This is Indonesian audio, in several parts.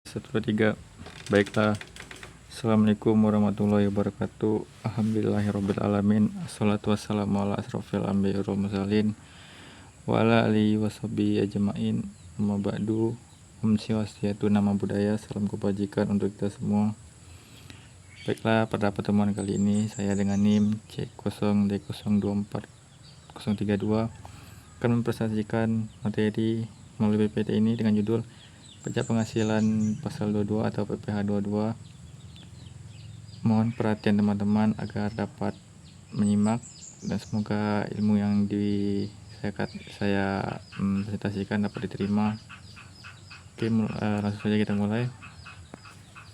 1, 2, 3. Baiklah. Assalamualaikum warahmatullahi wabarakatuh. Alhamdulillahirrabbilalamin. Assalatu wassalamu ala asrofil anbiya wal mursalin wa ala alihi washabihi ajma'in. Amma ba'du. Om Swastiastu, nama budaya, salam kebajikan untuk kita semua. Baiklah, pada pertemuan kali ini saya dengan NIM C0D024032 akan mempresentasikan materi melalui PPT ini dengan judul Pajak Penghasilan Pasal 22 atau PPh 22. Mohon perhatian teman-teman agar dapat menyimak dan semoga ilmu yang saya presentasikan dapat diterima. Oke, langsung saja kita mulai.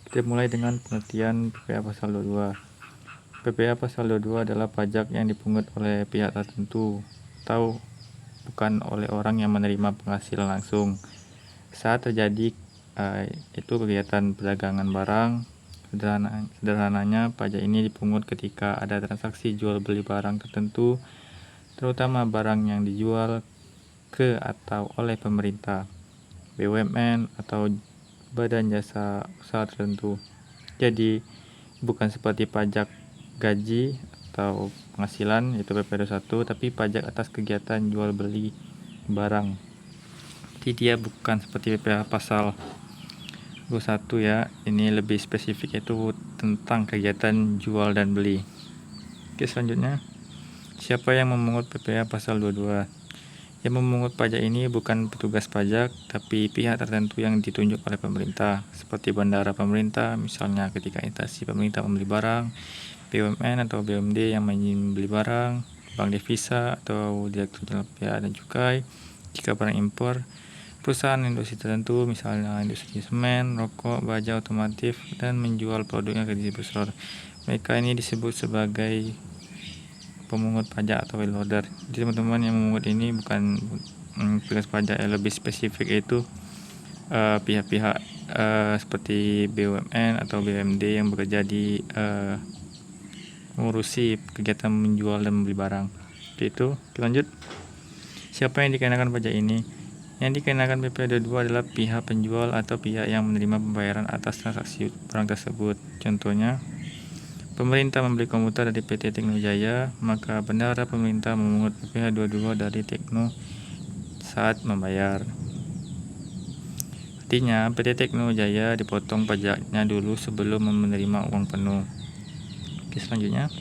Kita mulai dengan pengertian PPh Pasal 22. PPh Pasal 22 adalah pajak yang dipungut oleh pihak tertentu atau bukan oleh orang yang menerima penghasilan langsung. Saat terjadi itu kegiatan perdagangan barang, sederhananya pajak ini dipungut ketika ada transaksi jual beli barang tertentu, terutama barang yang dijual ke atau oleh pemerintah, BUMN atau badan jasa usaha tertentu. Jadi bukan seperti pajak gaji atau penghasilan yaitu PPh 21, tapi pajak atas kegiatan jual beli barang. Dia bukan seperti PPh pasal 21 ya, ini lebih spesifik yaitu tentang kegiatan jual dan beli. Oke, selanjutnya, siapa yang memungut PPh pasal 22? Yang memungut pajak ini bukan petugas pajak, tapi pihak tertentu yang ditunjuk oleh pemerintah, seperti bandara pemerintah, misalnya ketika instansi pemerintah membeli barang, BUMN atau BUMD yang membeli barang, bank devisa atau direktur jenderal bea dan cukai jika barang impor, perusahaan industri tertentu misalnya industri semen, rokok, baja otomotif, dan menjual produknya ke distributor. Mereka ini disebut sebagai pemungut pajak atau withholder. Jadi teman-teman yang memungut ini bukan petugas pajak, yang lebih spesifik yaitu pihak-pihak seperti BUMN atau BUMD yang bekerja di mengurusi kegiatan menjual dan membeli barang. Itu lanjut. Siapa yang dikenakan pajak ini? Yang dikenakan PPh 22 adalah pihak penjual atau pihak yang menerima pembayaran atas transaksi barang tersebut. Contohnya, pemerintah membeli komputer dari PT Tekno Jaya, maka bendahara pemerintah memungut PPh 22 dari Tekno saat membayar. Artinya, PT Tekno Jaya dipotong pajaknya dulu sebelum menerima uang penuh. Oke, selanjutnya,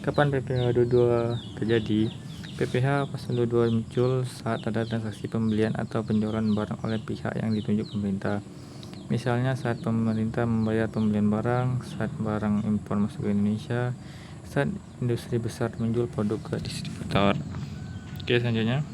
kapan PPh 22 terjadi? PPh pasal 22 muncul saat ada transaksi pembelian atau penjualan barang oleh pihak yang ditunjuk pemerintah. Misalnya saat pemerintah membayar pembelian barang, saat barang impor masuk ke Indonesia, saat industri besar menjual produk ke distributor. Oke, selanjutnya,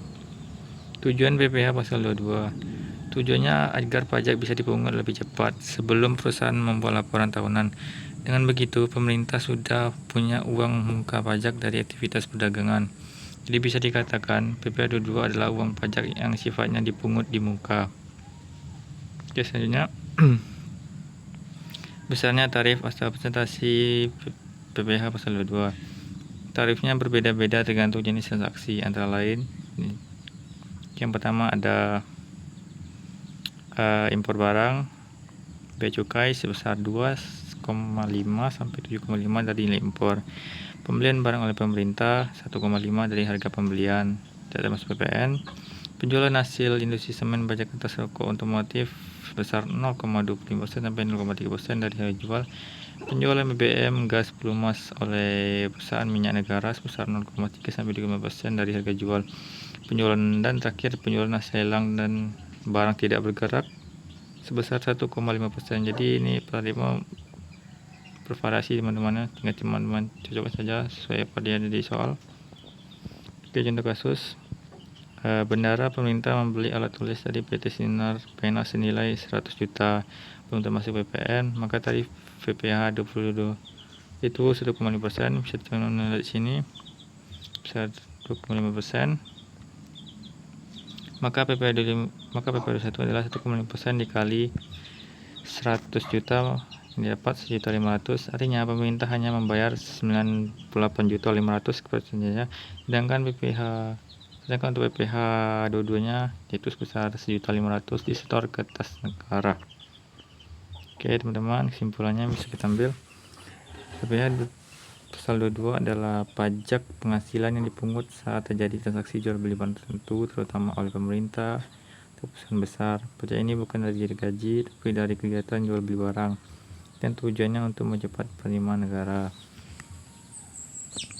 tujuan PPh pasal 22. Tujuannya agar pajak bisa dipungut lebih cepat sebelum perusahaan membuat laporan tahunan. Dengan begitu, pemerintah sudah punya uang muka pajak dari aktivitas perdagangan. Jadi bisa dikatakan PPh 22 adalah uang pajak yang sifatnya dipungut di muka. Oke, selanjutnya, besarnya tarif asal presentasi PPh pasal 22. Tarifnya berbeda-beda tergantung jenis transaksi, antara lain yang pertama ada impor barang, bea cukai sebesar 2,5 sampai 7,5 dari nilai impor. Pembelian barang oleh pemerintah 1,5 dari harga pembelian, tidak termasuk PPN. Penjualan hasil industri semen, baja kertas, rokok, otomotif sebesar 0,25% sampai 0,3% dari harga jual. Penjualan BBM, gas, pelumas oleh perusahaan minyak negara sebesar 0,3 sampai 2,5% dari harga jual. Penjualan dan terakhir penjualan hasil lelang dan barang tidak bergerak sebesar 1,5%. Jadi ini paradigma bervariasi teman-teman, tinggal teman-teman cocokkan saja sesuai apa dia ada di soal. Oke, contoh kasus, bendahara pemerintah membeli alat tulis dari PT Sinar Pena senilai 100 juta belum termasuk PPN, maka tarif PPh 22 itu 1,5%, bisa teman-teman lihat di sini, bisa 2,5%. Maka PPh 21 adalah 1,5% dikali 100 juta dapat 1.500.000. Artinya pemerintah hanya membayar 98.500.000 keperluannya, sedangkan untuk PPh 22 nya yaitu sebesar 1.500.000 disetor ke kas negara. Oke teman-teman, kesimpulannya bisa kita ambil PPh pasal 22 adalah pajak penghasilan yang dipungut saat terjadi transaksi jual beli barang tertentu, terutama oleh pemerintah atau perusahaan besar. Pajak ini bukan dari gaji, tapi dari kegiatan jual beli barang, dan tujuannya untuk mempercepat penerimaan negara.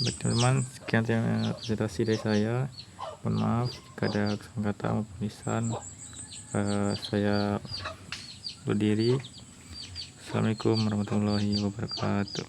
Baik teman-teman, sekian presentasi dari saya. Mohon maaf jika ada kesalahan kata maupun tulisan. Saya berdiri. Assalamualaikum warahmatullahi wabarakatuh.